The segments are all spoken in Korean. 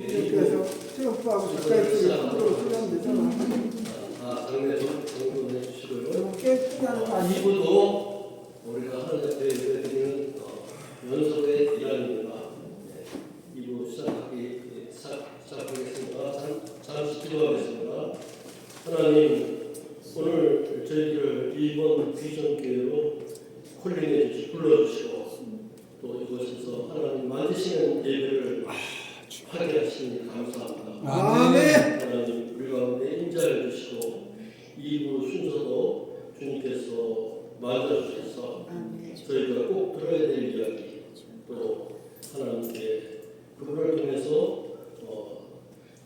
이렇게 해서 체육부하고 가까이 손으로 쓰면 되잖아. 당내 정도 해주시고요. 너무 깨끗한 거 아니에요? 2부도 우리가 하는 옆에 드리는 연속의 일환입니다. 2부 시작하겠습니다. 잠시 기도하겠습니다. 하나님, 오늘 저희들을 1번 비전교회로 콜링해 불러주시고 또 이곳에서 하나님 만드시는 예배를 하게 하시니 감사합니다. 아멘. 하나님, 우리 가운데 인자해 주시고 2부 순서도 주님께서 만들어주셔서 저희가 꼭 들어야 될 이야기 또 하나님께 그분을 통해서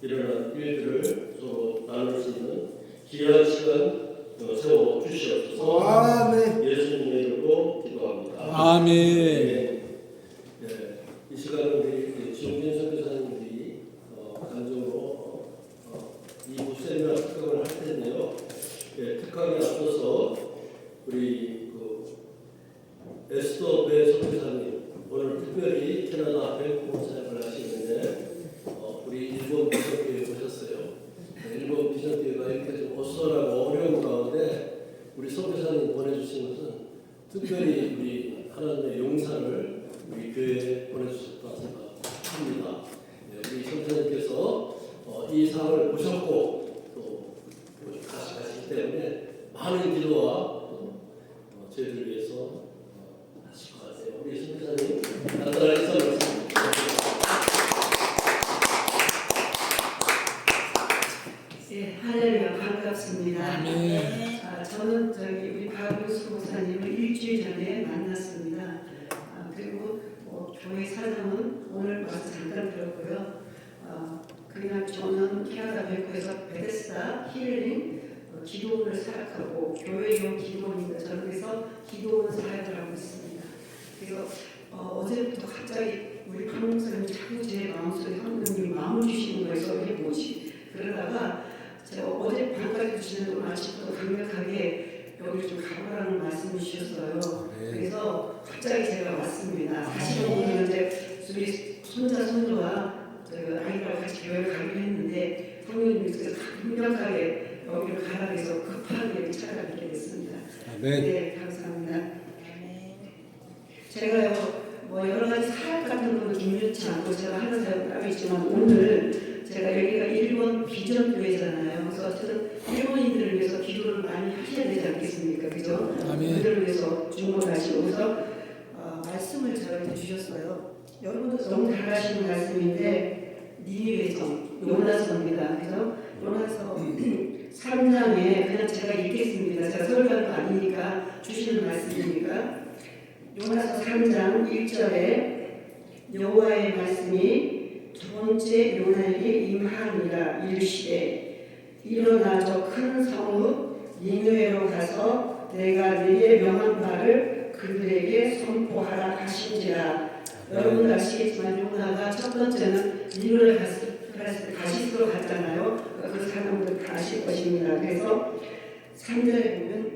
일어난 일들을 서로 나눌 수 있는 귀한 시간 세워주시옵소서. 아멘. 예수님의 이름으로 기도합니다. 아멘. 이 시간은 우리 지용진 선교사님들이 간증으로 2부 세미나 특강을 할 텐데요. 특강에 앞서서 우리 에스더 배 선교사님 오늘 특별히 캐나다 밴쿠버 사역을 하시는데 우리 일본 비전교회 오셨어요. 일본 비전교회가 이렇게 좀 어수선하고 어려운 가운데 우리 선교사님 보내주신 것은 특별히 우리 하나님의 용산을 우리 교회에 보내주셨다 생각합니다. 우리 선교사님께서 이 상을 보셨고 또 가시기 때문에 많은 기도와 저희들 위해서 하실 것 같아요. 우리 선교사님 간단하게 설명했습니다. 네, 할렐루야 반갑습니다. 아멘. 저는 우리 박윤수 목사님을 일주일 전에 만났습니다. 그리고 교회 사정은 오늘 와서 잠깐 들었고요. 그냥 저는 캐나다 밴쿠버에서 베데스다 힐링 기도원을 사역하고 교회용 기도원입니다. 저는 그래서 기도원 사역을 하고 있습니다. 그래서 어제부터 갑자기 우리 박 목사님이 자꾸 제 마음속에 하나님이 마음을 주시는 거에서 이게 뭐지? 그러다가 제가 어제 밤까지 주시는 아침부터 강력하게 여기를 좀 가보라는 말씀을 주셨어요. 그래서 갑자기 제가 왔습니다. 사실은 오늘 이제 우리 손자 손녀와 아이들하고 같이 교회를 가기로 했는데 성령님께서 강력하게 여기를 가라 해서 급하게 찾아뵙게 됐습니다. 네, 감사합니다. 제가요 여러 가지 사역 같은 거는 중요치 않고 제가 하는 사역은 따로 있지만 오늘 제가 여기가 일본 비전 교회잖아요. 그래서 어쨌든 일본인들을 위해서 기도를 많이 하셔야 되지 않겠습니까? 그죠? 아멘. 그들을 위해서 중보하시고 그래서 말씀을 저한테 주셨어요. 여러분도 너무 잘 아시는 말씀인데 니느웨성 요나서입니다. 그래서 요나서 3장에 그냥 제가 읽겠습니다. 제가 설교한 거 아니니까 주시는 말씀이니까 요나서 3장 1절에 여호와의 말씀이 두 번째 요나에게 임하니라 이르시되 일어나 저 큰 성읍 니느웨로 가서 내가 네게 명한 바를 그들에게 선포하라 하신지라. 여러분 아시겠지만 요나가 첫 번째는 니느웨로 가시스로 갔잖아요. 그 사람들 다 아실 것입니다. 그래서 3절에 보면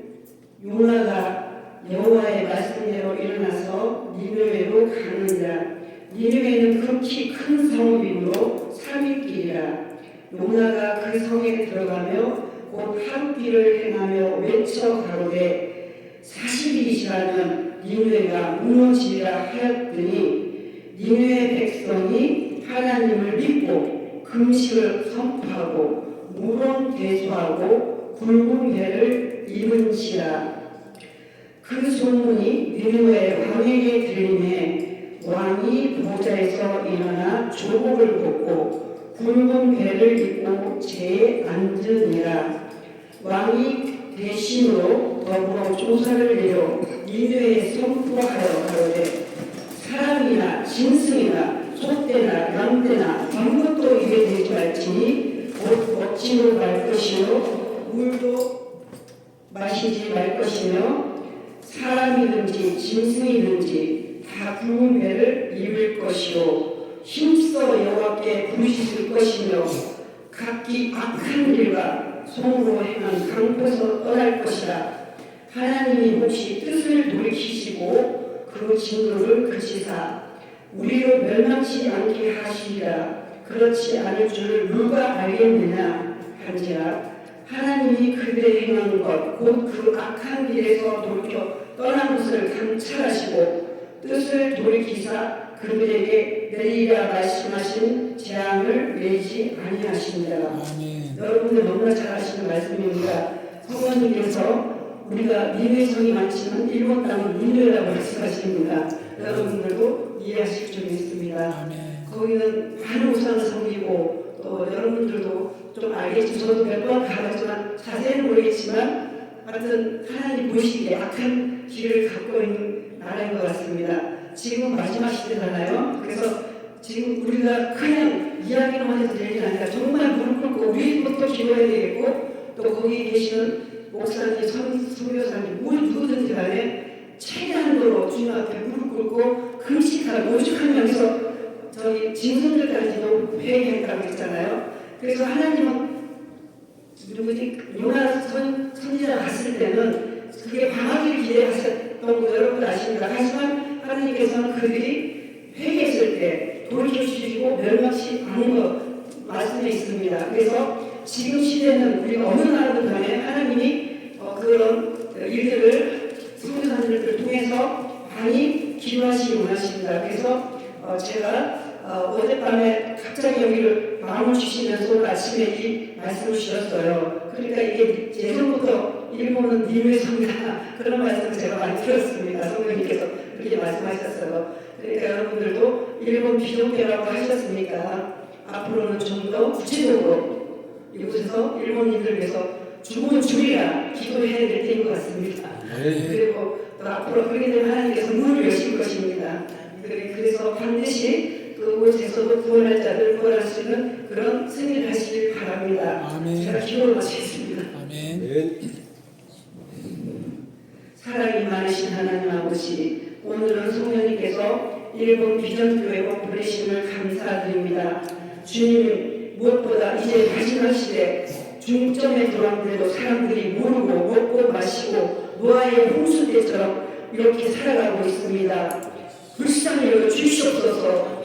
요나가 여호와의 말씀대로 일어나서 니느웨로 가느니라. 니느웨는 극히 큰 성읍이므로 3일 길이라. 요나가 그 성에 들어가며 곧 하룻길을 행하며 외쳐 가로되 40일이 지나면 니느웨가 무너지리라 하였더니 니느웨 백성이 하나님을 믿고 금식을 선포하고 물은 대소하고 굵은 배를 입은지라. 그 소문이 니느웨 왕에게 들리매 왕이 보좌에서 일어나 조복을 벗고 굵은 배를 입고 제에 앉으니라. 왕이 대신으로 더불어 조사를 내려 니느웨에 선포하여 가로되 사람이나 짐승이나 소떼나 양떼나 아무것도 입에 대지 말지니 곧 먹지도 말 것이요 물도 마시지 말 것이며 사람이든지 짐승이든지 다 굵은 배를 입을 것이요 힘써 여호와께 부르짖을 것이며 각기 악한 일과 손으로 행한 강포에서 떠날 것이라. 하나님이 혹시 뜻을 돌이키시고 그 진노를 그치사 우리로 멸망치 않게 하시리라. 그렇지 않을 줄을 누가 알겠느냐 한지라 하나님이 그들의 행하는 것 곧 그 악한 길에서 돌이켜 떠난 것을 감찰하시고 뜻을 돌이키사 그들에게 내리라 말씀하신 재앙을 내지 아니하시니라. 여러분들 너무나 잘 아시는 말씀입니다. 성령님께서 우리가 니네 성이 많지만 일본 땅은 니네라고 말씀하십니다. 여러분들도 이해하실 줄 믿습니다. 거기는 많은 우상을 섬기고 또 여러분들도 좀 알겠지만 저도 몇 번 가봤지만 자세히는 모르겠지만 하여튼 하나님 보시기에 악한 길을 갖고 있는 나라인 것 같습니다. 지금 마지막 시대잖아요. 그래서 지금 우리가 그냥 이야기로만 해도 될 일 아니라 정말 무릎 꿇고 우리부터 기도해야 되겠고 또 거기 계시는 목사님, 선교사님, 누구든지 간에 최대한도로 주님 앞에 무릎 꿇고 금식하고 오죽하면서 저희 짐승들까지도 회개했다고 했잖아요. 그래서 하나님은 누구지? 요나 선지자 갔을 때는 그게 방학을 기대하셨던 거 여러분 아십니다. 하지만 하나님께서는 그들이 회개했을 때 돌이켜주시고 멸망치 않은 것 말씀에 있습니다. 그래서 지금 시대는 우리가 어느 나라든 간에 하나님이 그런 일들을 선교사님들을 통해서 많이 기도하시기 원하십니다. 그래서 제가 어젯밤에 갑자기 여기를 마음을 주시면서 오늘 아침에 이 말씀을 주셨어요. 그러니까 이게 예전부터 일본은 니네 성이다 그런 말씀을 제가 많이 들었습니다. 성령님께서 그렇게 말씀하셨어요. 그러니까 여러분들도 일본 비정교라고 하셨으니까 앞으로는 좀 더 구체적으로 이곳에서 일본인들 위해서 죽으면 죽이라 기도해야 될 때인 것 같습니다. 그리고 또 앞으로 그렇게 되면 하나님께서 문을 여실 것입니다. 그래서 반드시 그곳에서도 구원할 자들 구원할 수 있는 그런 승리를 하시길 바랍니다. 아멘. 제가 기도를 마치겠습니다. 아멘. 사랑이 많으신 하나님 아버지, 오늘은 성령님께서 일본 비전교회 보내심을 감사드립니다. 주님, 무엇보다 이제 마지막 시대 중점에 들어왔는데도 사람들이 모르고 먹고 마시고 노아의 홍수 때처럼 이렇게 살아가고 있습니다. 불쌍히 여겨 주시옵소서.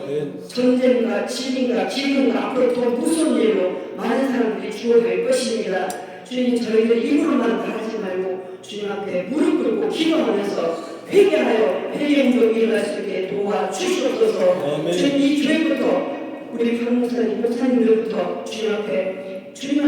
전쟁과 질병과 기근과 앞으로 더 무서운 일로 많은 사람들이 죽어갈 것입니다. 주님, 저희들 입으로만 말하지 말고 주님 앞에 무릎 꿇고 기도하면서 회개하여 회개운동이 일어날 수 있게 도와주시옵소서. 주님, 이 교회부터 우리 박 목사님, 목사님들부터 주님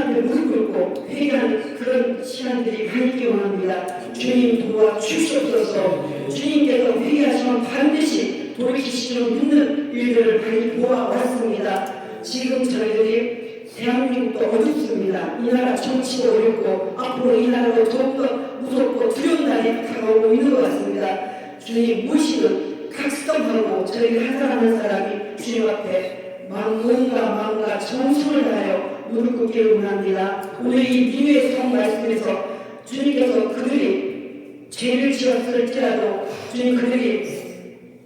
앞에 무릎 꿇고 회개하는 그런 시간들이 많이 있기 원합니다. 주님 도와주시옵소서. 주님께서 회개하시면 반드시 돌이키시는 믿는 일들을 많이 보아왔습니다. 지금 저희들이 대한민국도 어둡습니다. 이 나라 정치가 어렵고 앞으로 이 나라가 더욱더 무섭고 두려운 날이 다가오고 있는 것 같습니다. 주님 무엇이든 각성하고 저희들 한 사람 한 사람이 주님 앞에 몸과 마음과 정성을 다하여 무릎 꿇기를 원합니다. 오늘 이 니느웨 성 말씀에서 주님께서 그들이 죄를 지었을지라도 주님 그들이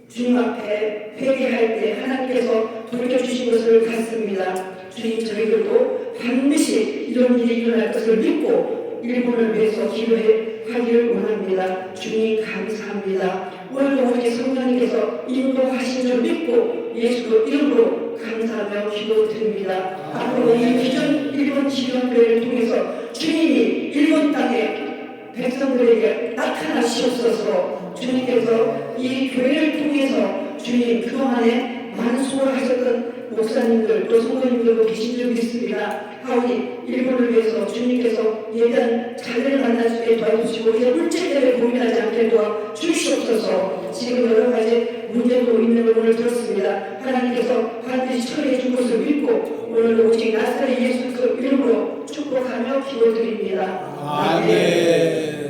주님 앞에 회개할 때 하나님께서 돌려주신 것을 같습니다. 주님, 저희들도 반드시 이런 일이 일어날 것을 믿고 일본을 위해서 기도하기를 원합니다. 주님 감사합니다. 오늘도 우리 성령님께서 인도하신 줄 믿고 예수 이름으로 감사하며 기도드립니다. 앞으로 이 비전 일본 지원교회를 통해서 주님이 일본 땅에 백성들에게 나타나시옵소서. 주님께서 이 교회를 통해서 주님 그동안에 많은 수고를 하셨던 목사님들 또 성도님들도 계신 줄 믿습니다. 하오니 일본을 위해서 주님께서 예전 자녀를 만날 수 있게 도와주시고 이제 물질 때문에 고민하지 않게 도와주시옵소서. 지금 여러 가지 문제도 있는 걸 오늘 들었습니다. 하나님께서 반드시 처리해 줄 것을 믿고 오늘 오직 나사렛 예수 그 이름으로 축복하며 기도드립니다. 아멘.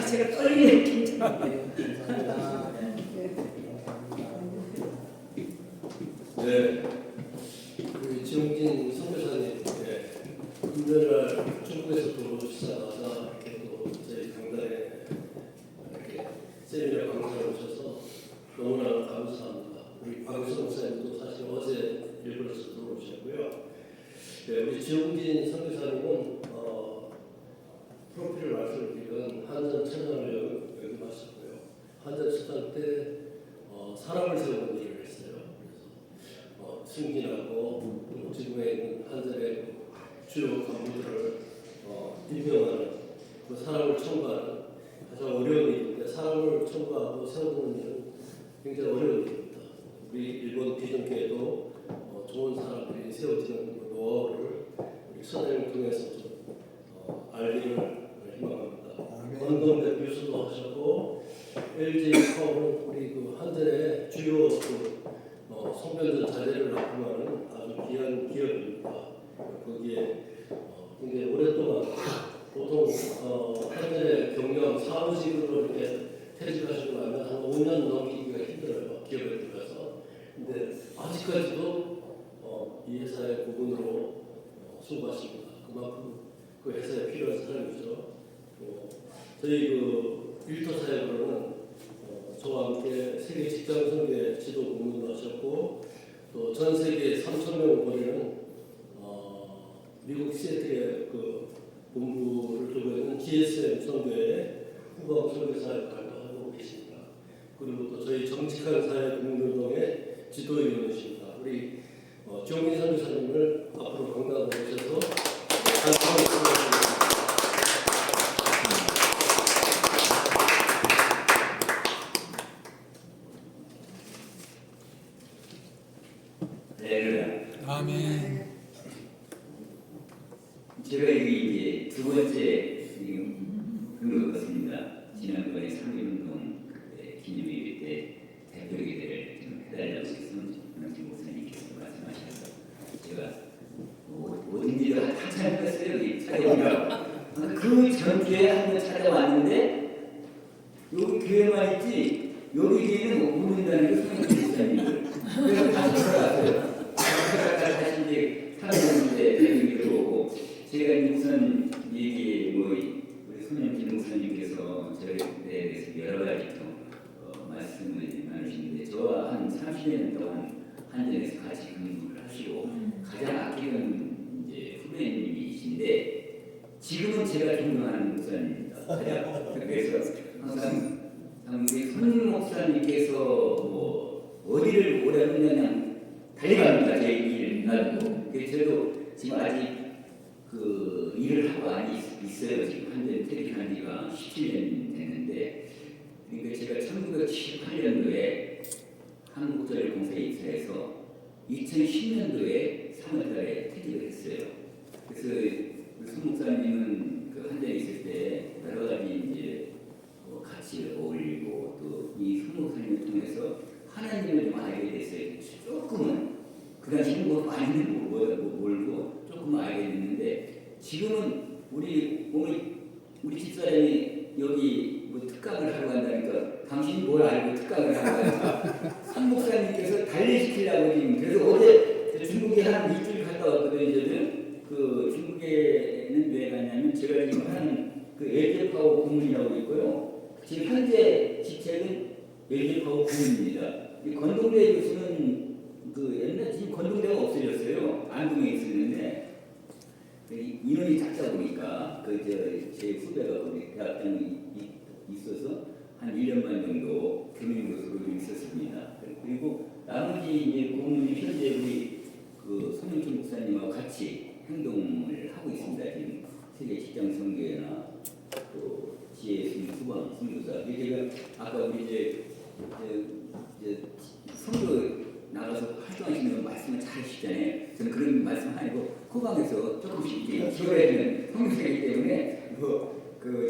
제가 떨리네 진짜. 네, 그 지용진 선교사님, 금요일날 중국에서 들어오시자마자 이렇게 또 저희 강단에 이렇게 세미나 강사를 오셔서 너무나 감사합니다. 우리 박유성 목사님도 사실 어제 일본에서 들어오셨고요. 네, 우리 지용진 선교사님은 프로필을 말씀드리면 한전 천연을 여기 마셨고요. 한전 천연 때 사람을 세우는 일을 했어요. 그래서 승진하고 지금에 있는 한전의 주요 간부들을 임명하는 그 사람을 청구하는 가장 어려운 일인데 사람을 청구하고 세우는 일은 굉장히 어려운 일입니다. 우리 일본 비전교회도 좋은 사람들이 세워지는 그 노하우를 우리 선생님을 통해서 좀 알기를 희망합니다. 원동대 교수도 하셨고 LG 파워는 우리 그 한전의 주요 송변전 자재를 납품하는 아주 귀한 기업입니다. 거기에 굉장히 오랫동안 보통 한전의 경영 사무직으로 이렇게 퇴직하시고 나면 한 5년 넘기기가 힘들어요. 기업에 들어가서. 근데 아직까지도 이 회사의 부분으로 수고하십니다. 그만큼 그 회사에 필요한 사람이죠. 저희 그 일터 사역으로는 저와 함께 세계 직장 선교회 지도 공문도 하셨고 또 전 세계 3,000명 거리는 미국 시애틀의 그 본부를 두고 있는 GSM 선교회 후방 선교 사역을 하고 계십니다. 그리고 또 저희 정직한 사회 국민운동의 지도위원이십니다. 우리 정민 선교사님을 앞으로 강단으로 모셔서 감사합니다. 아멘. 제가 이게 두 번째 그런 것 같습니다. 지난번에 3.1운동 기념일 때 대표기대를 좀 해달라고 해서 김 목사님께서 말씀하셔서 제가 뭐든지 한참 했어요. 여기 찾아오느라고. 그 전주에 한번 찾아왔는데 여기 교회만 있지 여기 교회는 못 온다는 게 성경 목사님들. 그래서 다시 돌아왔어요. 다시 이제 찾아오는데 대표기대로 오고 제가 우선 얘기 우리 손영진 목사님께서 저에 대해서 여러 가지 말씀을 나누시는데 저와 한 30년 동안 한전에서 같이 근무를 하시고 가장 아끼는 이제 후배님이신데 지금은 제가 존경하는 목사님입니다. 그래서 항상 우리 손 목사님께서 뭐 어디를 오라면 그냥 달려갑니다. 제 일을 가지고. 그래서 저도 지금 아직 그 일을 하고 많이 있어요. 지금 한전 퇴직한 지가 17년 됐는데, 그러니까 제가 1978년도에 한국전력공사에 입사해서 2010년도에 3월달에 퇴직을 했어요. 그래서 손 목사님은 그 한전에 있을 때 여러 가지 이제 같이 어울리고 또 이 손 목사님을 통해서 하나님을 좀 알게 됐어요. 조금은 그 당시에는 뭐 많이는 모르고 조금 알게 됐는데 지금은 우리 집사람이 여기 뭐 특강을 하러 간다니까 당신이 뭘 알고 특강을 하러 가니까 산 목사님께서 단련시키려고 지금 그래서 어제 중국에 한 일주일 갔다 왔거든요. 저는 그 중국에는 왜 갔냐면 제가 지금 하는 그 LG파워 고문이라고 있고요. 지금 현재 직책은 LG파워 고문입니다. 권동대 교수는 그 옛날 지금 권동대가 없어졌어요. 안동에 있었는데 인원이 작다 보니까 제 후배가 거기 대학장에 있어서 한 1년 반 정도 교민교수로 있었습니다. 그리고 나머지 이제 고문이 현재 우리 그 손영준 목사님과 같이 행동을 하고 있습니다. 지금 세계 직장 선교회나 또 지혜 후방 선교사. 제가 아까 우리 이제 선교 나가서 활동하시는 말씀을 잘 하시잖아요. 저는 그런 말씀 아니고 후방에서 조금씩 기여해주는 성교사이기 때문에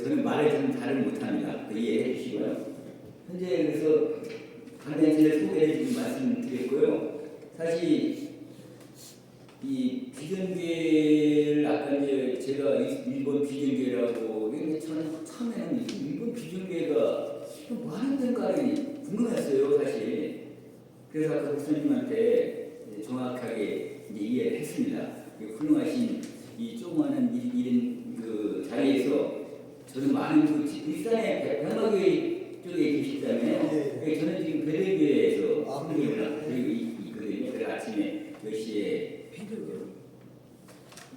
저는 말을 좀 잘은 못합니다. 이해해 주시고요. 현재 그래서 간단히 소개를 좀 말씀드렸고요. 사실 이 비전교회를 아까 이제 제가 일본 비전교회라고 근데 저는 처음에는 일본 비전교회가 뭐 하는 데인가를 궁금했어요, 사실. 그래서 아까 목사님한테 정확하게 이해를 했습니다. 훌륭하신 이 조그마한 이런 그 자리에서 저는 많은 일산의 백마교회 쪽에 계시다면 저는 지금 배대교회에서 선교를 그리고 있거든요. 그래서 아침에 몇 시에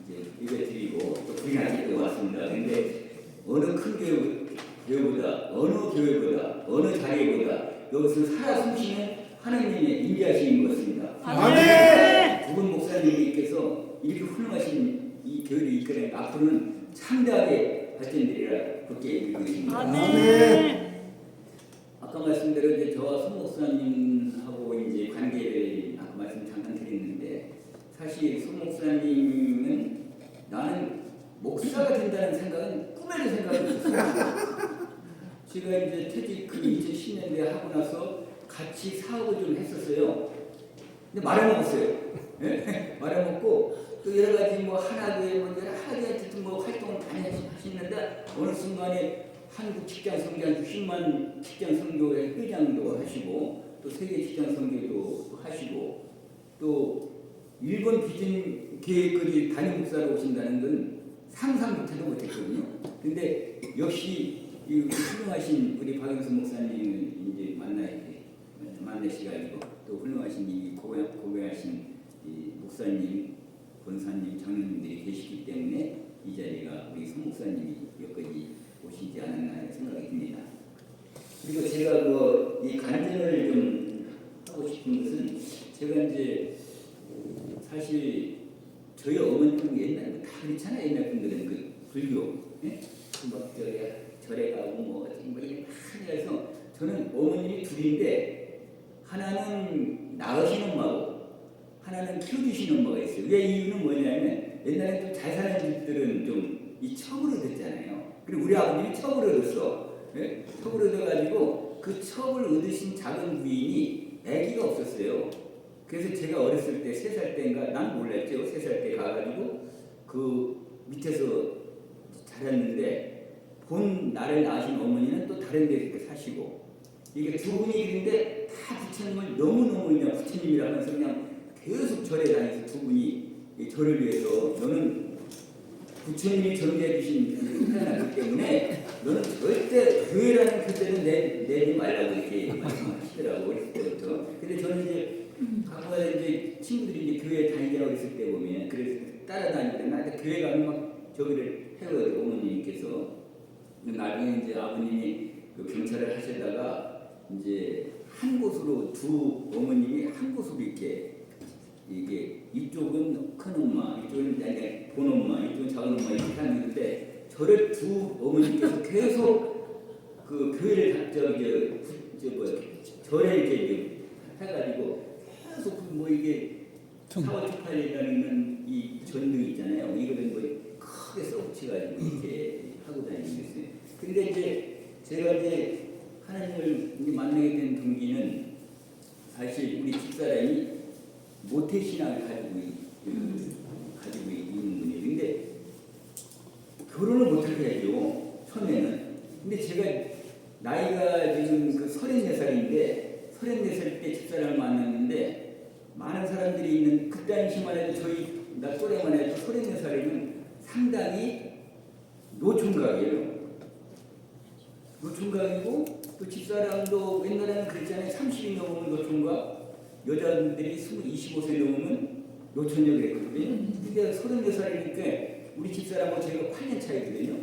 이제 예배 드리고 또 부인하시고 왔습니다. 근데 어느 큰 교회보다 어느 자리보다 여기서 살아 숨쉬는 하나님의 임재하심인 것 같습니다. 아멘. 교회를 이끌어 앞으로는 창대하게 발전되리라 그렇게 믿고 있습니다. 아멘. 아까 말씀대로 이제 저와 손 목사님하고 이제 관계를 아까 말씀 잠깐 드렸는데 사실 손 목사님은 나는 목사가 된다는 생각은 꿈에도 생각을 못했어요. 제가 이제 퇴직 그 2010년대 하고 나서 같이 사업을 좀 했었어요. 근데 말아먹었어요. 네? 말아먹고 또 여러 가지 뭐 하나교회 뭐 하나교회 뭐 활동을 많이 하시는데 어느 순간에 한국 직장 선교한 60만 직장 선교회 회장도 하시고 또 세계 직장 선교도 하시고 또 일본 비전 계획까지 단임 목사로 오신다는 건 상상조차도 못했거든요. 근데 역시 이 훌륭하신 우리 박영선 목사님을 이제 만나시가지고 또 훌륭하신 이 고배하신 이 목사님, 권사님, 장로님들이 계시기 때문에 이 자리가 우리 손 목사님이 여기까지 오시지 않았나 하는 생각이 듭니다. 그리고 제가 뭐 이 간증을 좀 하고 싶은 것은 제가 이제 사실 저희 어머니는 옛날에 다 그렇잖아요. 옛날 분들은 그 불교, 예? 막 절에 가고 뭐 이렇게 많이 해서 저는 어머님이 둘인데 하나는 낳으신 엄마고 하나는 키워주신 엄마가 있어요. 왜 이유는 뭐냐면 옛날에 좀 잘 사는 집들은 좀 이 첩을 얻었잖아요. 그리고 우리 아버님이 첩을 얻었어. 예? 첩을 얻어가지고 그 첩을 얻으신 작은 부인이 아기가 없었어요. 그래서 제가 어렸을 때 3살 때인가 난 몰랐죠. 3살 때 가가지고 그 밑에서 자랐는데 본 나를 낳으신 어머니는 또 다른 데서 이렇게 사시고 이게 두 분이 그런데 다 부처님을 너무너무 그냥 부처님이라 하면서 그냥 계속 절에 다니면서 두 분이 저를 위해서 너는 부처님이 전개해 주신 인간이기 때문에 너는 절대 교회라는 그때는 내지 말라고 이렇게 말씀하시더라고 어렸을 때부터. 근데 저는 이제 과거에 이제 친구들이 이제 교회 다니자고 했을 때 보면 그래서 따라다니고 나한테 교회 가면 막 저기를 해요 어머님께서. 나중에 이제 아버님이 그 경찰을 하시다가 이제 한 곳으로 두 어머님이 한 곳으로 이렇게 이게 이쪽은 큰 엄마, 이쪽은 이제 본 엄마, 이쪽은 작은 엄마 이렇게 하는데 저를 두 어머님께서 계속 그 교회를 절에 이렇게 해가지고 계속 뭐 이게 사월 18일이라는 이 전등 있잖아요. 이거는 뭐 크게 써붙여가지고 이렇게 하고 다니는 거였어요. 근데 이제 제가 이제 하나님을 이제 만나게 된 동기는 사실 우리 집사람이 모태신앙을 가지고 있는 분이에요. 근데 결혼을 못하게 해요. 처음에는. 근데 제가 나이가 지금 그 34살인데 34살 때 집사람을 만났는데 많은 사람들이 있는 그때 당시만 해도 나 또래만 해도 34살이면 상당히 노총각이에요. 노총각이고 또 집사람도 옛날에는 그랬잖아요. 30이 넘으면 노총각, 여자분들이 25세 넘으면 노처녀 그랬거든요. 근데 34살이니까 우리 집사람하고 제가 8년 차이거든요.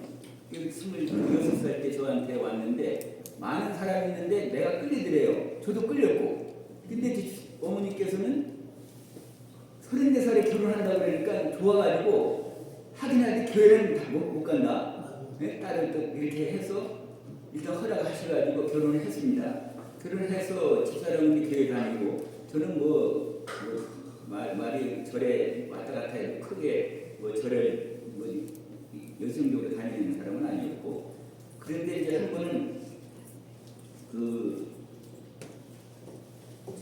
26살 때 저한테 왔는데 많은 사람이 있는데 내가 끌리더래요. 저도 끌렸고. 근데 어머니께서는 34살에 결혼한다고 그러니까 좋아가지고 하긴 하는데 교회는 못 간다. 네? 딸을 또 이렇게 해서 일단 허락하셔가지고 결혼을 했습니다. 결혼을 해서 집사람은 교회 다니고 저는 말이 절에 왔다 갔다 해도 크게 절을 열성적으로 다니는 사람은 아니었고 그런데 이제 한 번은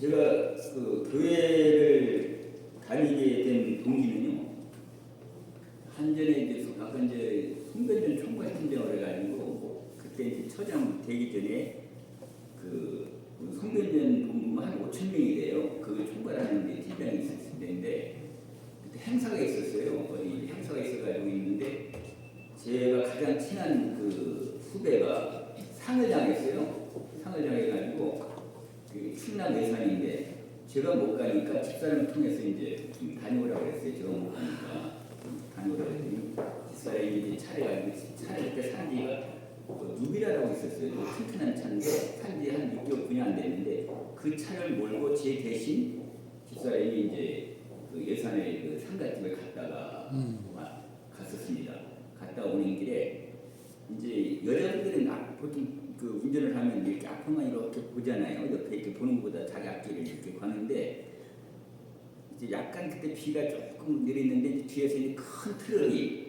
제가 교회를 다니게 된 동기는요. 한전에 이제 아까 이제 송변전 총괄팀장을 해가지고 그때 이제 처장 되기 전에 송변전 본부만 한 5,000명이 돼요. 그 총괄하는 데 팀장이 있었을 때인데 그때 행사가 있었어요. 거기 행사가 있어가지고 있는데 제가 가장 친한 그 후배가 상을 당했어요. 상을 당해가지고 충남 예산인데 제가 못 가니까 집사람을 통해서 이제 좀 다녀오라고 했어요. 제가 못 가니까 다녀오라고 했더니 집사람이 이제 차를 그때 산지가 누비라라고 있었어요. 튼튼한 차인데 산지 한 6개월 9년 안 됐는데 그 차를 몰고 제 대신 집사람이 이제 그 예산에 그 상가집에 갔다가 오는 길에 이제 여자분들은 보통 그 운전을 하면 이렇게 앞에만 이렇게 보잖아요. 옆에 이렇게 보는 것보다 자기 앞길을 이렇게 가는데 이제 약간 그때 비가 조금 내렸는데 뒤에서 이제 큰 트럭이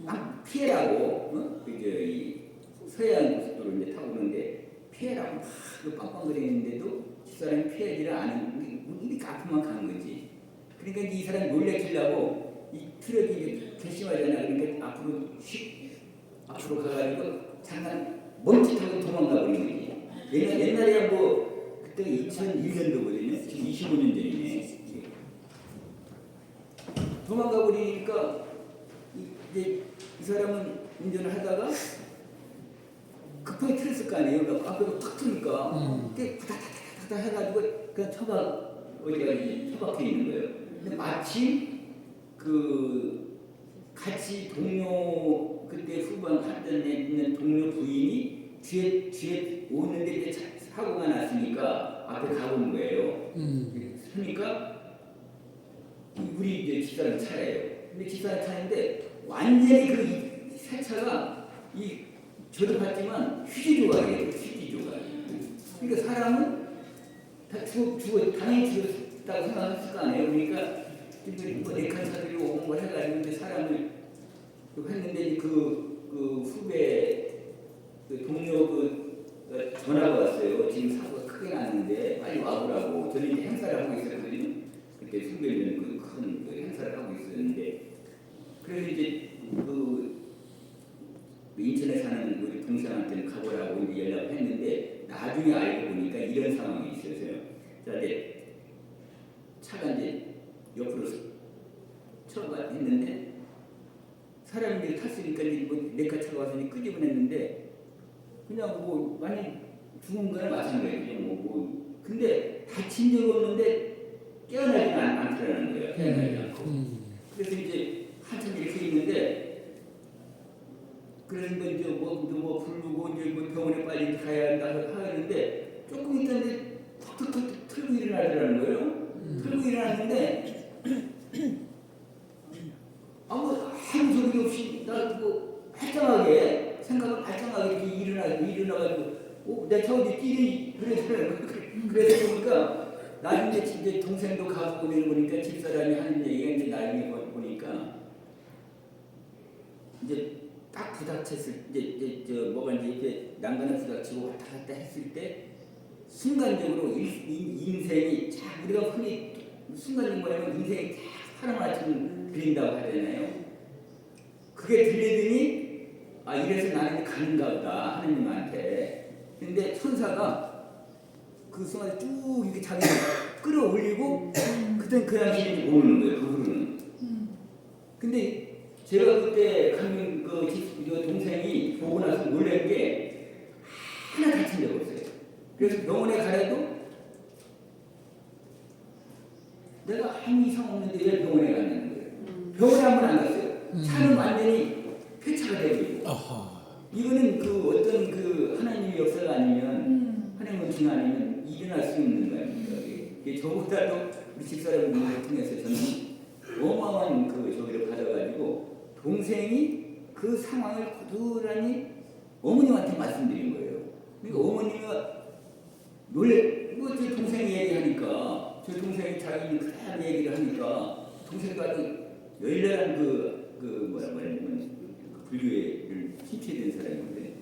막 피해라고 그저 이 서해안 고속도로 이제 타고 오는데 피해라고 막 빵빵거리는데도 집사람이 피하지를 않은 이렇게 앞에만 가는 거지. 그러니까 이 사람이 놀래키려고 이 트럭이 이제 괘씸하잖아. 그러니까 앞으로 앞으로 가가지고 잠깐 멈칫하고 도망가 버린 거지. 옛날에 뭐 그때가 2001년도거든요. 지금 25년 전이네. 도망가 버리니까 이제 이 사람은 운전을 하다가 급하게 틀었을 거 아니에요. 그러니까 앞으로 탁 트니까 이게 다다다다다 해가지고 그냥 어디가 이제 처박혀 있는 거예요. 근데 마치 그 같이 동료 그때 후반 갔던 데 있는 동료 부인이 뒤에 오는데 이제 사고가 났으니까 앞에 가본 거예요. 그러니까 우리 이제 집사람 차예요. 근데 집사람 차인데 완전히 그 새 차가 이 저도 봤지만 휴지 조각이에요. 휴지 조각. 그러니까 사람은 다 당연히 죽었다고 생각했을 거 아니에요. 그러니까 뭐 네칸 차들이 오고 뭐 해가지고 이제 사람을 했는데 그 후배 그 동료 전화가 왔어요. 지금 사고가 크게 났는데 빨리 와보라고. 저는 이제 행사를 하고 있었거든요. 그때 후배는 큰 행사를 하고 있었는데 그래서 이제 인천에 사는 우리 동생한테는 가보라고 이제 연락을 했는데 나중에 알고 보니까 이런 상황이 있어서요. 자 이제 차가 이제 옆으로 쳐가 했는데 사람들이 탔으니까 뭐 네카 차가 와서 끄집어냈는데 그냥 뭐 많이 죽은 거나 마찬가지죠. 뭐 근데 다친 적 없는데 깨어나지 않더라는 거예요. 깨어나지 않고. 그래서 이제 한참 이렇게 있는데 그래서 이제 뭐 부르고 이제 뭐 병원에 빨리 가야 한다고 하는데 조금 있던데 툭툭툭 틀고 일어나더라는 거예요. 틀고 일어났는데 아무 소리 없이 나뭐 발장하게 생각을 발장하게 일어나가지고 내 차 어디 뛰니 그래서 보니까 나중에 이제 동생도 가고 오는 거니까 집사람이 하는 얘기가 이제 나중에 보니까 이제 딱 부닥쳤을 이제 뭐가 이제 이렇게 난간에 부닥치고 왔다 갔다 했을 때 순간적으로 인생이 자 우리가 흔히 순간적으로 뭐냐면 인생이 딱 하나만큼 들린다고 하잖아요. 그게 들리더니 아 이래서 나는 가는가 보다 하느님한테. 근데 천사가 그 순간에 쭉 이렇게 자기 끌어올리고 그땐 그 당시에 모르는 거예요. 그 후로는. 근데 제가 그때 가면 그 동생이 보고 나서 놀란 게 하나 다친 적 없어요. 그래서 병원에 가래도 내가 아무 이상 없는데 왜 병원에 갔냐는 거예요. 병원에 한 번 안 갔어요. 차는 완전히 폐차가 되고 이거는 그 어떤 그 하나님의 역사가 아니면 하나님의 은총 아니면 일어날 수 있는 거 아닙니까? 저보다도 우리 집사람을 통해서 저는 어마어마한 그 저기를 받아가지고 동생이 그 상황을 고스란히 어머님한테 말씀드린 거예요. 그러니까 어머니가 제 동생이 얘기하니까 저 동생이 자기 그런 얘기를 하니까 동생도 아주 열렬한 뭐냐면 불교를 신체된 사람인데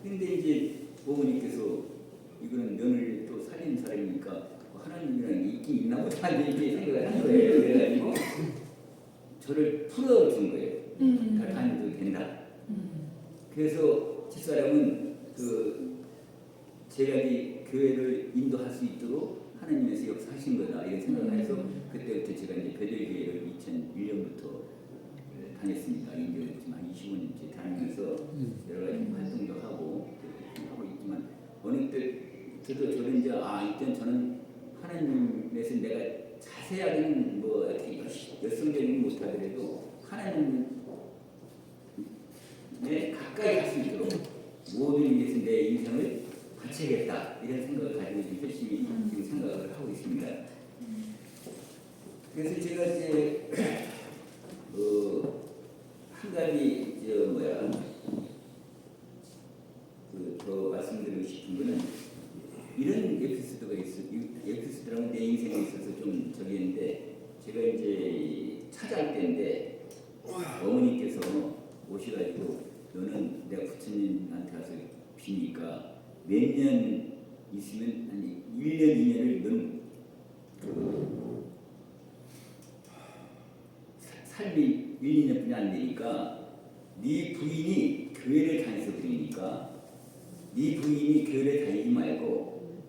근데 이제 어머니께서 이거는 며느리 또 살린 사람이니까 하나님이랑 있긴 있나 보다 이렇게 생각을 한 거예요. 그래가지고 저를 풀어준 거예요. 다 다녀도 된다. 그래서 집사람은 제가 이 교회를 인도할 수 있도록 하나님에서 역사하신 거다 이런 생각을 해서 그때부터 제가 이제 베델교회를 2001년부터 다녔습니다. 이제 지금 한 25년째 다니면서 여러 가지 활동도 하고 있지만 어느 때 저는 이제 이때 저는 하나님에서 내가 자세하게는 뭐 열성적인 못하더라도 하나님에 가까이 갈 수 있도록 모든 위해서 내 인생을 바치겠다 이런 생각을 가지고 열심히 지금 생각을 하고 있습니다. 그래서 제가 이제 한 가지 더 말씀드리고 싶은 거는 이런 에피소드가 있어. 에피소드라면 내 인생에 있어서 좀 저기인데 제가 이제 찾아올 때인데 어머니께서 오셔가지고 너는 내가 부처님한테 와서 비니까 몇 년 있으면 아니 1년 2년을 너는 삶이 1, 2년뿐이 안 되니까 네 부인이 교회를 다녀서 그러니까 네 부인이 교회를 다니지 말고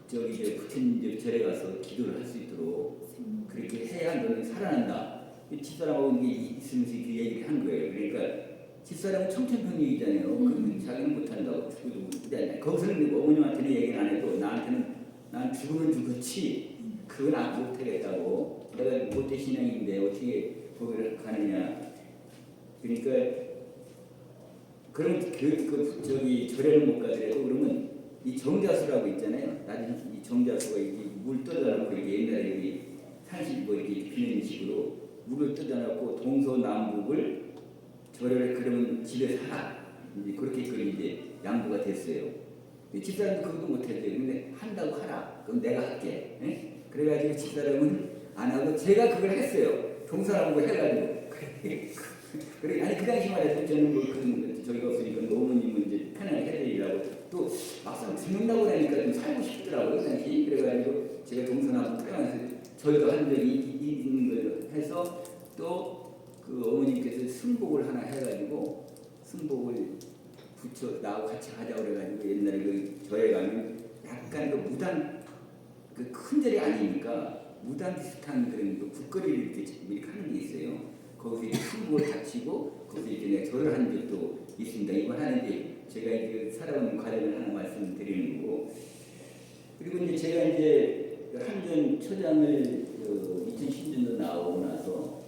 저기 부처님 절에 가서 기도를 할 수 있도록 그렇게 해야 너는 살아난다. 집사람하고 있으면서 그 얘기를 한 거예요. 그러니까 집사람은 청천평력이잖아요. 그러면 자기는 못한다고 죽어도 못하잖아요. 거기서는 어머님한테는 얘기를 안 해도 나한테는 난 죽으면 죽었지 그건 안 못하겠다고. 내가 모태 신앙인데 어떻게 거기를 가느냐. 그러니까 그런 저기 절에는 못 가더라도 그러면 이 정자수라고 있잖아요. 나중에 이 정자수가 물 떠다놓고 이렇게 옛날에 우리 산실 뭐 이렇게 비는 식으로 물을 떠다놓고 동서남북을 절을 그러면 집에 살아. 이제 그렇게 이제 양보가 됐어요. 집사람도 그것도 못했대요. 근데 한다고 하라. 그럼 내가 할게. 에? 그래가지고 집사람은 안 하고 제가 그걸 했어요. 동서남북 해가지고. 그래 아니 그 당시 말해서 저는 뭐 그런 저기가 없으니까 어머님은 이제 편하게 해드리라고 또 막상 죽는다고 하니까 좀 살고 싶더라고요. 그 당시 그래가지고 제가 동서남북 태어나서 저희도 한 적이 있는 걸 해서 또 그 어머님께서 승복을 하나 해가지고 승복을 붙여 나하고 같이 하자고 그래가지고 옛날에 그 절에 가면 약간 그 무당 그 큰 절이 아니니까 무당 비슷한 그런 그 국거리를 이렇게 하는 게 있어요. 거기서 이제 승복을 갖추고 거기서 이제 내가 절을 한 적도 있습니다. 이건 하는데 제가 이제 살아온 과정을 하나 말씀드리는 거고 그리고 이제 제가 이제 한전 처장을 2010년도 나오고 나서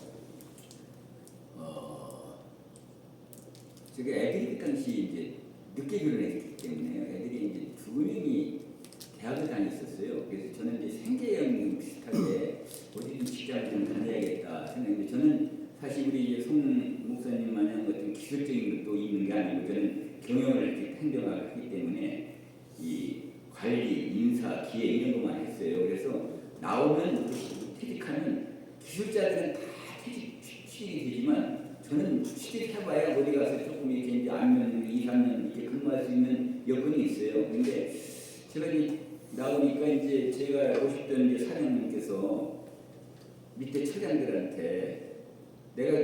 제가 애들이 그 당시 이제 늦게 결혼했기 때문에 애들이 이제 2명이 대학을 다녔었어요. 그래서 저는 이제 생계형 비슷하게 어디든 직장을 좀 다녀야겠다 생각했는데 저는 사실 우리 이제 송 목사님 마냥 어떤 기술적인 것도 있는 게 아니고 저는 경영을 이렇게 행정을 하기 때문에 이 관리, 인사, 기획 이런 것만 했어요. 그래서 나오면 퇴직하면 기술자들은 다 취직이 되지만 저는 취직해봐야 어디 가서 조금 이렇게 이제 안면 2, 3년 이렇게 근무할 수 있는 여건이 있어요. 그런데 제가 이제 나오니까 이제 제가 오셨던 이제 사장님께서 밑에 처장들한테 내가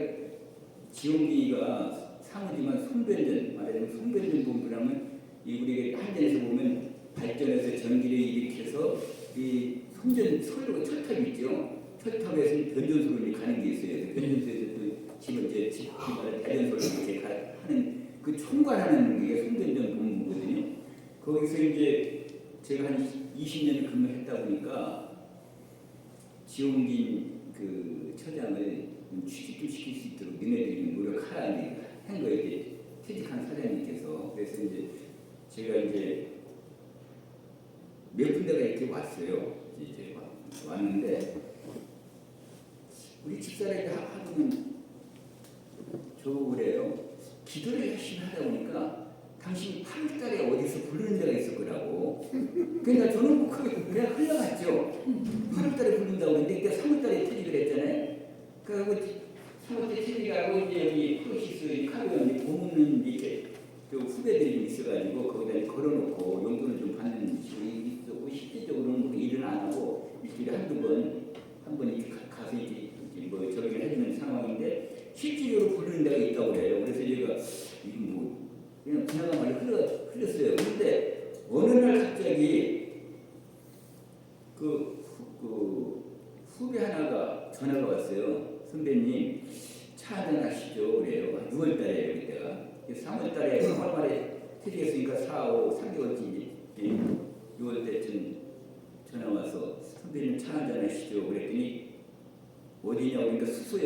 지원기가 사무지만 송변전 말하자면 송변전 본부라면 이 우리 한전에서 보면 발전해서 전기를 일으켜서 이 송전 설로 철탑 있죠. 철탑에서 변전소로 가는 게 있어요. 변전소에서 또 집을 이제 집을 대전소로 이렇게 하는 그 총괄하는 게 송변전 본부거든요. 거기서 이제 제가 한 20년을 근무했다 보니까 지원기 그 처장을 취직도 시킬 수 있도록 너네들이 노력하라 한 거예요. 이제 퇴직한 사장님께서. 그래서 이제 제가 이제 몇 군데가 이렇게 왔어요. 이제 왔는데 우리 집사람이 하고는 저보고 그래요. 기도를 열심히 하다 보니까 당신이 8월달에 어디서 부르는 데가 있을 거라고. 그러니까 저는 뭐 크게 그냥 흘러갔죠. 8월달에 부른다고 그랬는데 그때 3월달에 퇴직을 했잖아요. 그리고 3월달에 퇴직하고 이제 여기 프로시스 카드에 보면 이렇게 그 후배들이 좀 있어가지고 거기다 걸어놓고 용돈을 좀 받는 식으로 있었고 실질적으로는 일은 안 하고 일주일에 한번 이렇게 가서 이제 뭐 저기를 해주는 상황인데 실질적으로 부르는 데가 있다고 그래요. 그래서 제가 이거 뭐 그냥 지나가 말이 흘렸어요. 그런데 어느 날 갑자기 그 후배 하나가 전화가 왔어요. 선배님 차 한잔 하시죠. 그래요. 6월달에 그때가 3월달에 3월 말에 퇴직했으니까 4, 5, 3개월쯤 6월 때쯤 전화 와서 선배님 차 한잔 하시죠. 그랬더니 어디냐고 그러니까 수서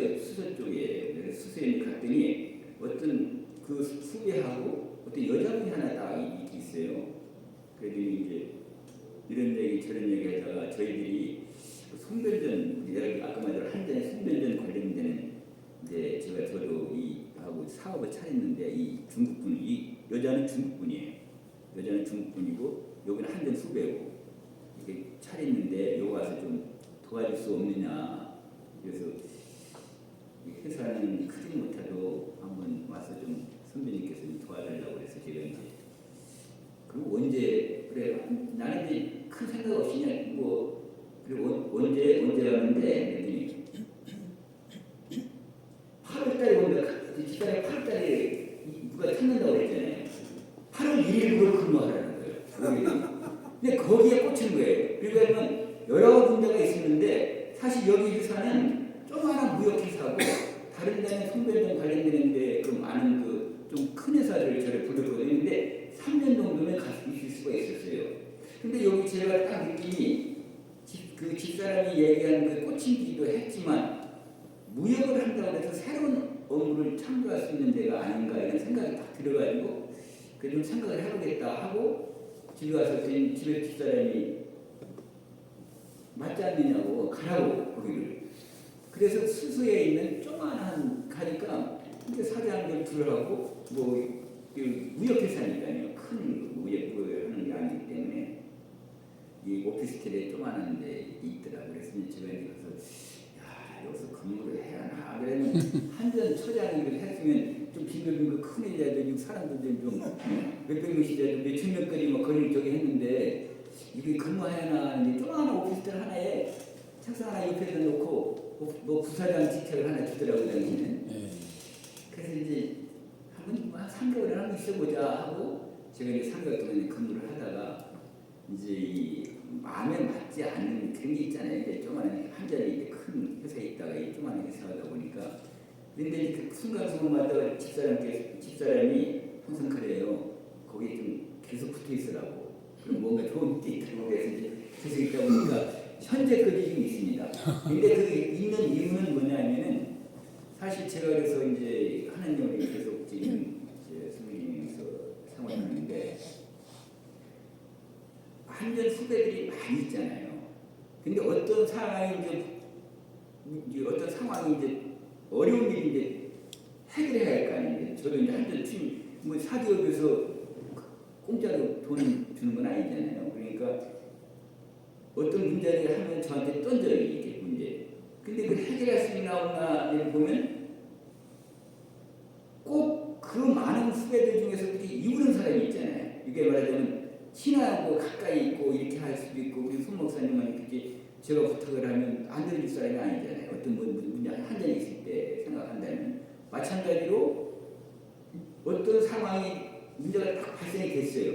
쪽이에요. 그래서 수서에 갔더니 어떤 그 후배하고 어떤 여자분이 하나 딱 있어요. 그래도 이제 이런 얘기 저런 얘기 하다가 저희들이 송변전 내가 아까 말대로 한전에 송변전 관련되는 이제 저도 이 중국분, 이 여자는 중국분이에요. 여자는 중국분이고 여기는 한전 후배고 이게 차렸는데 여기 와서 좀 도와줄 수 없느냐. 그래서 이 회사는 크지 못해도 한번 와서 좀 선배님께서 좀 도와달라고 그래서 제가 이제 그리고 언제 그래 나는 이제 큰 생각 없이 그냥 뭐 그리고 언제 가는데 8월달에 온다. 집사람이 8월달에 누가 찾는다고 그랬잖아요. 8월 1일부로 근무하라는 거예요. 근데 거기에 꽂힌 거예요. 그러면 여러 군데가 있었는데 사실 여기 회사는 조그마한 무역회사고 다른 데는 송별동 관련되는데 그 많은 그 좀 큰 회사를 저를 부르거든요. 근데 3년 정도는 갈 수 있을 수가 있었어요. 근데 여기 제가 딱 느낌이 그 집사람이 얘기한 그 꽂힌기도 했지만 무역을 한다고 해서 새로운 업무를 창조할 수 있는 데가 아닌가 이런 생각이 딱 들어가지고 좀 생각을 해보겠다 하고 집에 와서 집에 집사람이 맞지 않느냐고 가라고 거기를. 그래서 수서에 있는 조그만한 가니까 근데 사장들 들어가고 뭐 무역회사니까요. 큰 무역을 하는 게 아니기 때문에 이 오피스텔에 조그만한 데 있더라고요. 그래서 제가 가서 여기서 근무를 해야 하나. 그러면 한전 처장을 했으면 좀 빙글빙글 큰 회사들 사람들 좀 몇백 명씩 몇천 명까지 뭐 거리 저기 했는데 이게 근무해야 하나 하는데 조그마한 오피스텔 하나에 책상 하나 옆에다 놓고 뭐 부사장 직책을 하나 주더라고요. 당시는. 그래서 이제 한번 3개월을 한번 있어보자 하고 제가 이제 3개월 동안 근무를 하다가 이제 이 마음에 맞지 않는 그런 게 있잖아요. 이제 조그마한 한자리 큰 회사에 있다가 이 조그마한 회사 하다 보니까 근데 그 순간순간마다 집사람이 항상 그래요. 거기에 좀 계속 붙어 있으라고. 그럼 뭔가 좋은 게 있다고 그래서 이제 계속 있다 보니까 현재까지 지금 있습니다. 근데 그 있는 이유는 뭐냐면은 사실 제가 그래서 이제 하나님을 계속 지금 선생님에서 생활하는데 한전 후배들이 많이 있잖아요. 근데 어떤 상황이 이제 어려운 일이 이제 해결해야 할 거 아니에요. 저도 이제 한전 팀 뭐 사기업에서 공짜로 돈 주는 건 아니잖아요. 그러니까 어떤 문제를 하면 저한테 던져요. 이게 문제. 근데 그 해결할 수 있나 없나를 보면 꼭 그 많은 후배들 중에서 이기는 사람이 있잖아요. 이게 말하자면 친하고 가까이 있고 이렇게 할 수도 있고 우리 손 목사님은 그렇게 제가 부탁을 하면 안 들을 사람이 아니잖아요. 어떤 문제 한잔 있을 때 생각한다면 마찬가지로 어떤 상황이 문제가 딱 발생이 됐어요.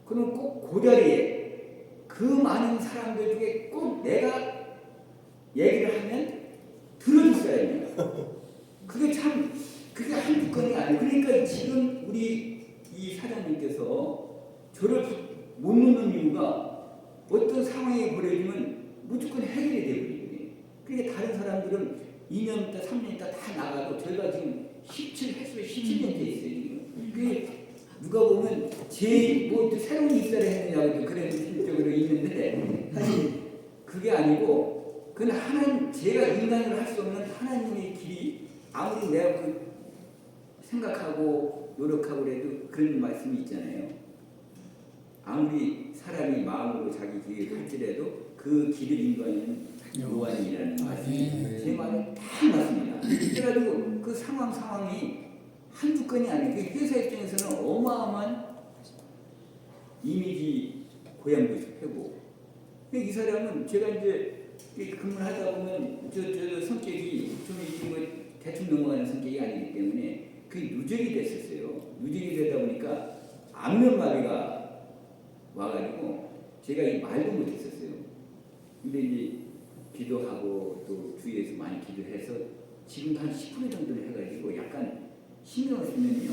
그럼 꼭 그 자리에 그 많은 사람들 중에 꼭 내가 얘기를 하면 들어줄 사람이에요. 그게 한두 건이 아니에요. 그러니까 지금 우리 이 사장님께서 저를 못 놓는 이유가 어떤 상황에 벌어지면 무조건 해결이 되거든요. 그러니까 다른 사람들은 2년 있다 3년 있다 다 나가고 저희가 지금 17년째 있어요. 지금. 그게 누가 보면 제일 뭐 새로운 입사를 했느냐고 그런 심적으로 있는데 사실 그게 아니고 그건 하나님 제가 인간으로 할 수 없는 하나님의 길이 아무리 내가 생각하고 노력하고 그래도 그런 말씀이 있잖아요. 아무리 사람이 마음으로 자기 길을 갈지라도 그 길을 인도하는 요한이라는 말씀이 제 말에 다 맞습니다. 그래가지고 그 상황이 한두 건이 아니에요. 그 회사 입장에서는 어마어마한 이미지 고양도 펴고 이 사람은 제가 이제 근무를 하다 보면 저 성격이 좀 뭐 대충 넘어가는 성격이 아니기 때문에 그게 누적이 됐었어요. 누적이 되다 보니까 안면마비가 와가지고 제가 이 말도 못했었어요. 근데 이제 기도하고 또 주위에서 많이 기도해서 지금도 한 10% 정도는 해가지고 약간 신경을 쓰면요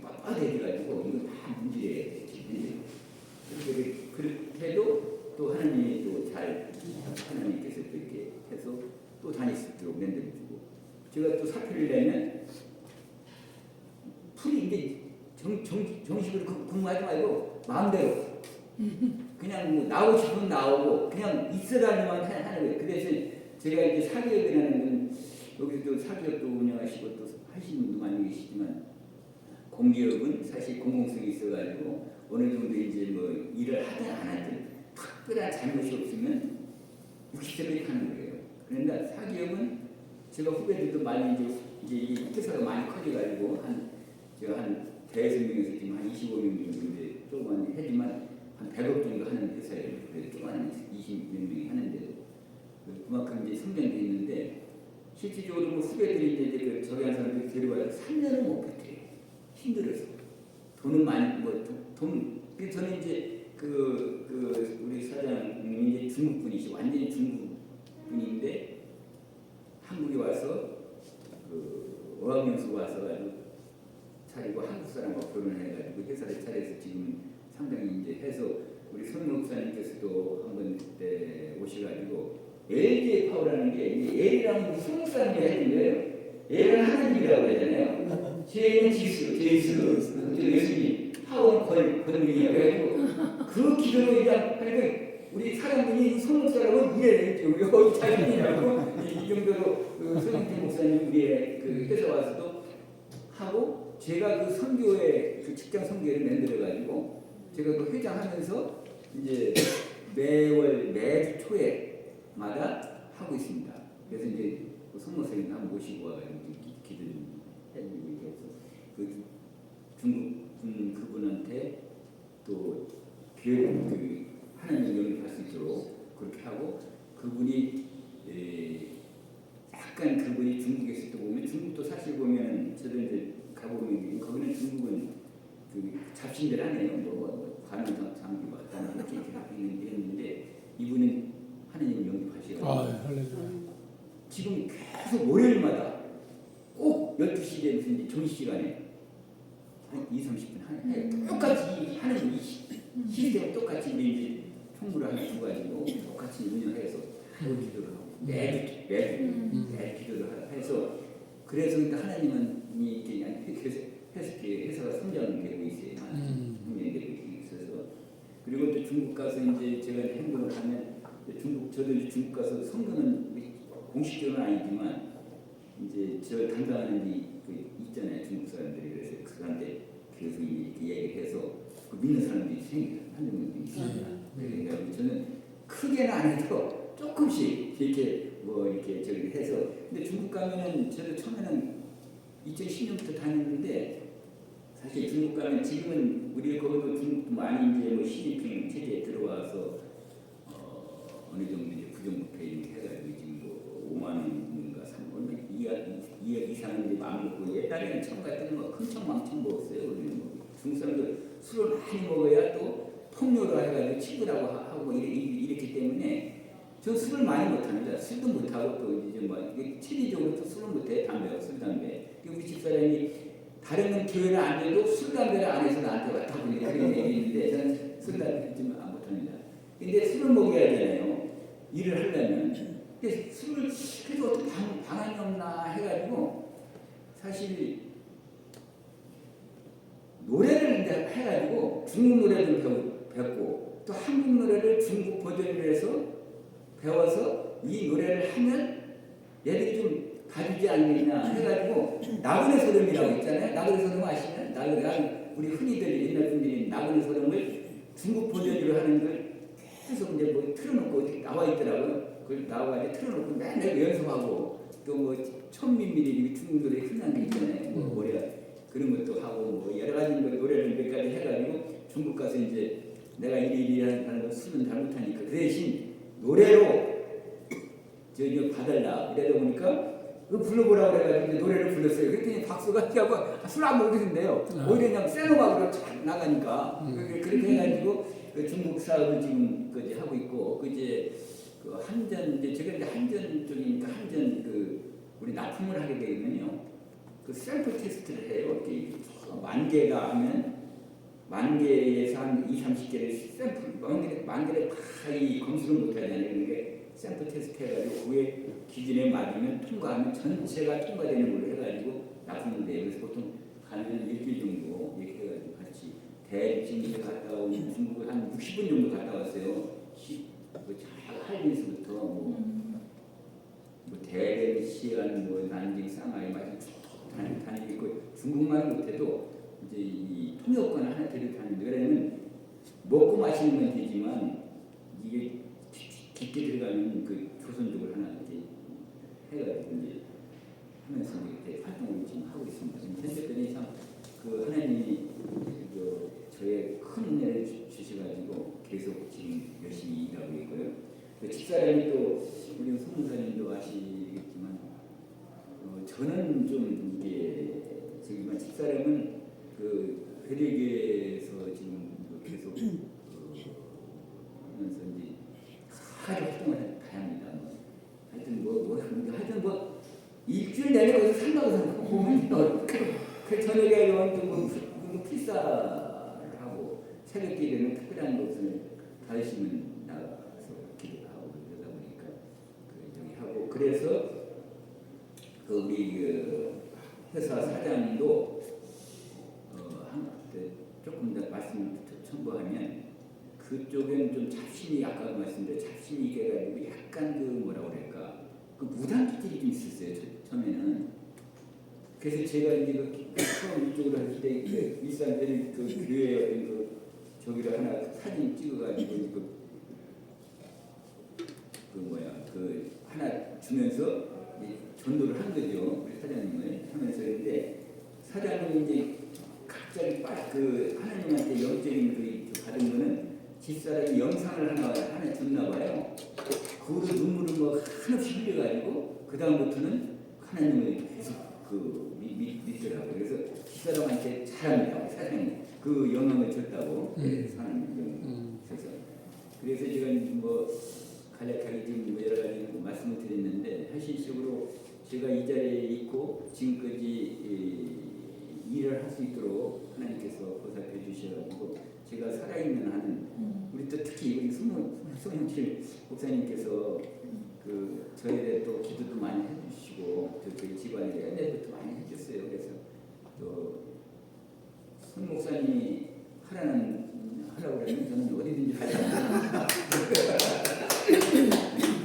빡빡해져가지고 이거 다 문제예요. 그렇게 해도 또 하나님이 또 잘 하나님께서 또 이렇게 해서 또 다닐 수 있도록 만들어주고 제가 또 사표를 내면 풀이 이제 정식으로 근무하지 말고 마음대로 그냥 뭐 나오고 싶으면 나오고 그냥 있어달라만 하는 거예요. 그 대신 제가 이제 사기업이라는 건 여기서 사기업도 운영하시고 또 하시는 분도 많이 계시지만 공기업은 사실 공공성이 있어가지고 어느 정도 이제 뭐 일을 하든 안 하든 특별한 잘못이 없으면 60세까지 하는 거예요. 그런데 사기업은 제가 후배들도 많이 이제 이 회사가 많이 커져가지고 제가 한 대여섯 명에서 지금 한 25명 정도 이제 조그만 하지만 한 100억 정도 하는 회사예요. 그래서 조그만 20몇 명이 하는데도 그만큼 이제 성장돼 있는데 실질적으로 뭐 후배들이 이제 저기 한 사람들 데려와서 3년은 못 버텨요. 힘들어서 돈은 많이 저는 이제 우리 사장님이 이제 중국 분이시 완전히 중국 분인데 한국에 와서 어학연수 와서 아주 차리고 한국 사람과 결혼해가지고 회사를 차려서 지금 상당히 이제 해서 우리 손 목사님께서도 한번 그때 오셔가지고 LG 파워라는 게 L이랑 손 목사님이 해준 거예요. L은 하나님이라고 하잖아요. J는 지수, 예수님, 파워는 권능이에요. 그래가지고 그 기도로 그냥 하니까 우리 사람들이 손 목사라고 이해했죠. 여기 자신이라고 이 정도로 손흥태 목사님 우리의 그 회사 와서도 하고 제가 그 선교회 그 직장 선교회를 만들어가지고 제가 그 회장하면서 이제 매주 초에마다 하고 있습니다. 그래서 이제 그 손 목사님 한번 모시고 와가지고 기도를 해주고 해서 그 중국 그분한테 또 하나님 영을 받을 수 있도록 그렇게 하고 그분이 약간 그분이 중국에 있을 때 보면 중국도 사실 보면 저도 이제 가보면 거기는 중국은 그 잡신들 하네요. 뭐 관원 장비 왔다는 이렇게 했는데 이분은 하나님 영입하셔가지고 지금 계속 월요일마다 꼭 12시에 무슨 정시간에 한 20-30분 해요. 똑같이 하는 이 시스템 똑같이 이제 총무를 하나 두가지고 똑같이 운영해서 기도를 하고 매주 기도를 해서 그래서 하나님은 이렇게 회사가 성장되고 있어요. 성장되고 있어서 그리고 또 중국 가서 이제 제가 행동을 하면 저도 이제 중국 가서 선거는 공식적으로는 아니지만 이제 저 담당하는 그 있잖아요. 중국 사람들이 그래서 그한테 계속 이렇게 얘기해서 그 믿는 사람들이 한두 명도 있습니다. 그러니까 저는 크게는 안 해도 조금씩 이렇게 이렇게 저기 해서 근데 중국 가면은 저도 처음에는 2010년부터 다녔는데 사실 중국 가면 지금은 우리 거기도 중국도 많이 이제 뭐 시진핑 체제에 들어와서 어느 정도 이제 부정부패 해가지고 지금 5만 원인가 3만 2억 이상은 이제 마음 먹고 옛날에는 처음 갔더니 뭐 흥청망청 먹었어요. 뭐 중국 사람들 술을 많이 먹어야 또 폭로를 해가지고 친구라고 하고 이랬기 때문에 저 술을 많이 못합니다. 술도 못하고 또 이제 뭐 체리적으로 또 술을 못해. 술, 담배. 우리 집사람이 다른 교회는 안 돼도 술, 담배를 안 해서 나한테 왔다고 그런 얘기 있는데 저는 술, 담배 좀 안 못합니다. 근데 술을 먹여야 되잖아요. 일을 하려면. 근데 술을 그래도 어떻게 방안이 없나 해가지고 사실 노래를 이제 해가지고 중국 노래를 배웠고 또 한국 노래를 중국 버전으로 해서 배워서 이 노래를 하면 얘들이 좀 봐주지 않겠냐 해가지고 나그네 소름이라고 있잖아요. 나그네 소름 아시나요? 우리 흔히들 옛날 분들이 나그네 소름을 중국 버전으로 하는 걸 계속 이제 뭐 틀어놓고 나와 있더라고요. 그걸 나와가지고 틀어놓고 맨날 연습하고 또 뭐 천민밀이 중국 노래 흔한 게 있잖아요. 뭐 노래 그런 것도 하고 뭐 여러 가지 노래를 몇 가지 해가지고 중국 가서 이제 내가 이리 하는 거 술은 잘못하니까 그 대신 노래로 저 봐달라 그러다 보니까 그 불러보라고 해가지고 노래를 불렀어요. 그랬더니 박수가 하고 술 안 먹으신대요. 오히려 그냥 셀로막으로 쫙 나가니까 그렇게 해가지고 그 중국 사업을 지금까지 하고 있고 그 이제 그 한전 이제 제가 이제 한전 쪽이니까 한전 그 우리 납품을 하게 되면요 그 샘플 테스트를 해요. 이렇게 만 개가 하면 만 개에서 한 20-30개를 샘플 만 개를 다 이 검수를 못 하잖아요. 그러니까 샘플 테스트 해가지고 그게 기준에 맞으면 통과하면 전체가 통과되는 걸로 해가지고 납품을 돼요. 그래서 보통 가면 일주일 정도 이렇게 해가지고 같이 대진을 갔다 오면 중국을 한 60분 정도 갔다 왔어요. 할리에서부터 뭐 대連, 시안, 뭐 난징, 상하이 마치 다니고 있고 중국말 못해도 이제 이 통역관을 하나 데려다니는데 그러면 먹고 마시는 건 되지만 이게 깊게 들어가는 그 조선족을 하나 이렇게 해가지고 이제 하면서 이렇게 활동을 지금 하고 있습니다. 현재까지 참그 하나님이 저의 큰 은혜를 주셔가지고 계속 지금 열심히 일하고 있고요. 그 집사람이 또 우리 송문사님도 아시겠지만 저는 좀 이게 저기만 집사람은 그 회대교에서 지금 계속 하면서 이제 아주 활동을 다합니다. 하여튼 하여튼 일주일 내내 거기서 산다고 보면 그 저녁에 뭐 필사를 하고 새벽에 되는 특별한 곳을 다니시면 나가서 기도하고 그러다 보니까 여기 하고 그래서 그 우리 그 회사 사장님도 조금 더 말씀을 첨부하면 그쪽엔 좀 잡신이 아까 말씀드린 잡신이 있게가지고 약간 그 뭐라고 그럴까 그 무당기질이 좀 있었어요 처음에는. 그래서 제가 이제 처음 이쪽으로 할 때 일산대는 그 교회 어떤 그 저기를 하나 사진 찍어가지고 그 하나 주면서 전도를 한 거죠 사장님을 하면서. 그런데 사장님이 이제 갑자기 그 하나님한테 영적인 그 받은 거는 집사람이 영상을 하나 줬나 봐요. 그거로 눈물을 뭐 한없이 흘려가지고 그 다음부터는 하나님을 계속 믿더라고요. 그래서 집사람한테 잘합니다. 사장님 그 영향을 줬다고 사장님 그래서 제가 뭐 간략하게 지금 여러 가지 말씀을 드렸는데 현실적으로 제가 이 자리에 있고 지금까지 일을 할 수 있도록 하나님께서 보살펴 주셔가지고 제가 살아있는 한은 우리 또 특히 우리 송영칠 목사님께서 그 저에 대해 또 기도도 많이 해주시고 저희 집안에 옛날부터 많이 해줬어요. 그래서 또 손 목사님이 하라고 그러면 저는 어디든지 하려고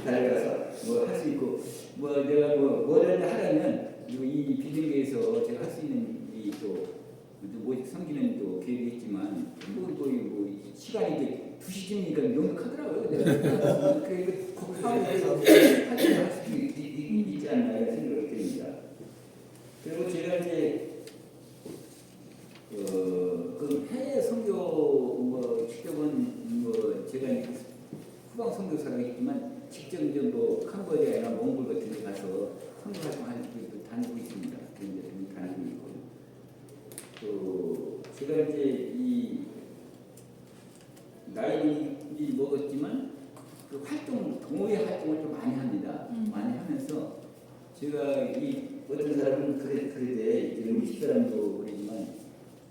달려가서 뭐 할 수 있고 뭐 내가 뭐를 하려면 이 비등교에서 제가 할 수 있는 뭐 섬기는 또 계획이 있지만 뭐 시간이 2시쯤이니까 명확하더라고요. 그래서 거기서 할 수 있지 않나 이런 생각을 드립니다. 그리고 제가 이제 그 해외 선교 직접은 제가 후방 선교사라고 했지만 직접 이제 캄보디아나 몽골 같은 데 가서 선교 활동하는 다니고 있습니다. 다니고 있고 또 제가 이제 이 나이 먹었지만 그 동호회 활동을 좀 많이 합니다. 많이 하면서 제가 이 어떤 사람은 그래 우리 집사람도 그러지만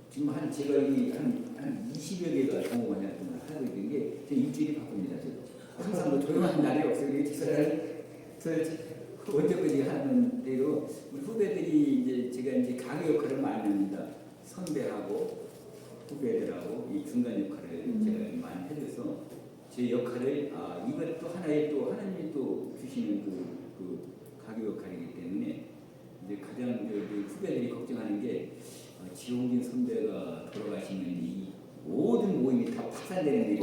지금 제가 한 20여 개가 동호회 활동을 하고 있는 게 제 일주일이 바쁩니다. 항상 뭐 조용한 날이 없어요. 집사람이 언제까지 하는 대로 우리 후배들이 이제 제가 이제 강의 역할을 많이 합니다. 선배하고 후배들하고 이 중간 역할을 제가 많이 해줘서 제 역할을 이것도 하나의 또 하나님이 또 주시는 그 가교 역할이기 때문에 이제 가장 후배들이 걱정하는 게 지용진 선배가 돌아가시면 이 모든 모임이 다 파산되는 게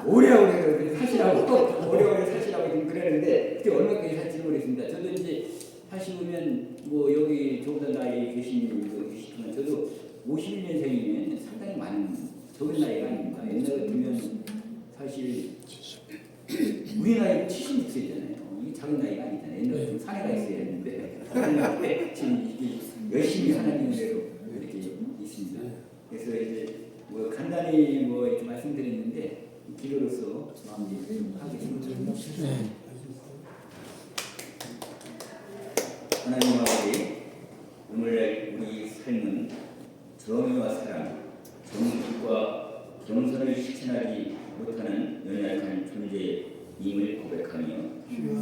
오래오래 사시라고 오래오래 사시라고 지금 그러는데 그때 얼마까지 살지는 모르겠습니다. 저도 이제 하시면 뭐 여기 조금 더 나이에 계신 분도 계시지만 저도 51년생이면 상당히 많은 적은 나이가 아닙니다. 옛날 같으면 사실 우리 나이는 76세잖아요. 이게 작은 나이가 아니잖아요. 옛날 같으면 사내가 있어야 했는데 지금 이게 열심히 하나님 은혜로 이렇게 있습니다. 그래서 이제 뭐 간단히 뭐 이렇게 말씀드렸는데 기도로서 마무리 좀 하겠습니다. 하나님 아버지, 오늘날 우리 삶은 정의와 사랑, 정직과 겸손을 실천하지 못하는 연약한 존재임을 고백하며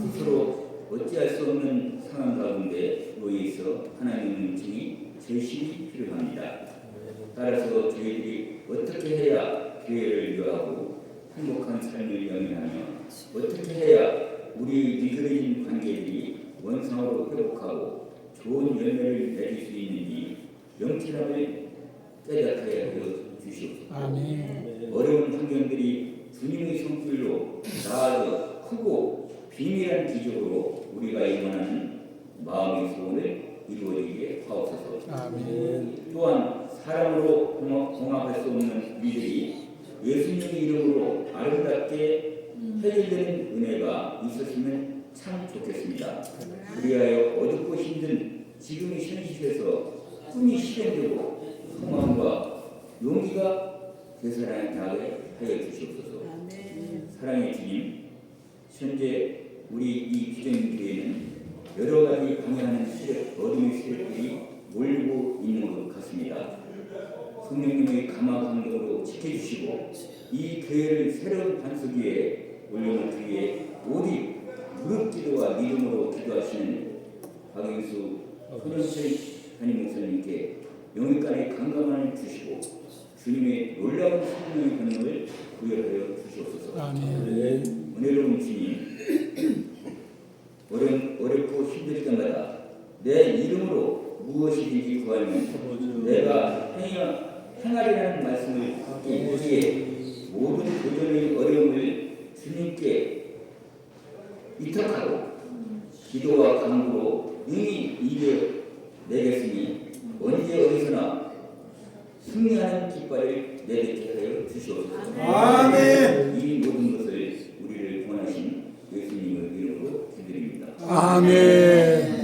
스스로 어찌할 수 없는 상황 가운데 놓여 있어 하나님의 능력이 절실히 필요합니다. 따라서 저희들이 어떻게 해야 교회를 이어하고 행복한 삶을 영위하며 어떻게 해야 우리 미그러진 관계들이 원상으로 회복하고 좋은 열매를 맺을 수 있는지 영티함을 깨닫게 하여 주시옵소서. 아멘. 어려운 환경들이 주님의 손길로 나아져 크고 비밀한 기적으로 우리가 원하는 마음의 소원을 이루어지게 하옵소서. 아멘. 또한 사람으로 공합할 수 없는 이들이 예수님의 이름으로 아름답게 해결되는 은혜가 있었으면 참 좋겠습니다. 그리하여 어둡고 힘든 지금의 현실에서 꿈이 실현되고 소망과 용기가 되살아나게 하여 주시옵소서. 사랑의 주님, 현재 우리 이 기존교회는 여러 가지 방해하는 어둠의 세력들이 몰리고 있는 것 같습니다. 성령님의 감화 감동으로 지켜주시고 이 교회를 새로운 반석 위에 올려놓기 위해 오직 무릎 기도와 믿음으로 기도하시는 박영수 손영철 담임 목사님께 영육간의 강감함을 주시고 주님의 놀라운 성령의 권능을 부여하여 주시옵소서. 아멘. 은혜로운 주님, 어렵고 힘들 때마다 내 이름으로 무엇이든지 구하면 내가 행하리라는 말씀을 듣기에 모든 도전의 어려움을 주님께 위탁하고 기도와 간구로 능히 이겨내겠으니 언제 어디서나 승리하는 깃발을 내딛게 하여 주시옵소서. 아멘. 이 모든 것을 우리를 구원하신 예수님의 이름으로 기도드립니다. 아멘.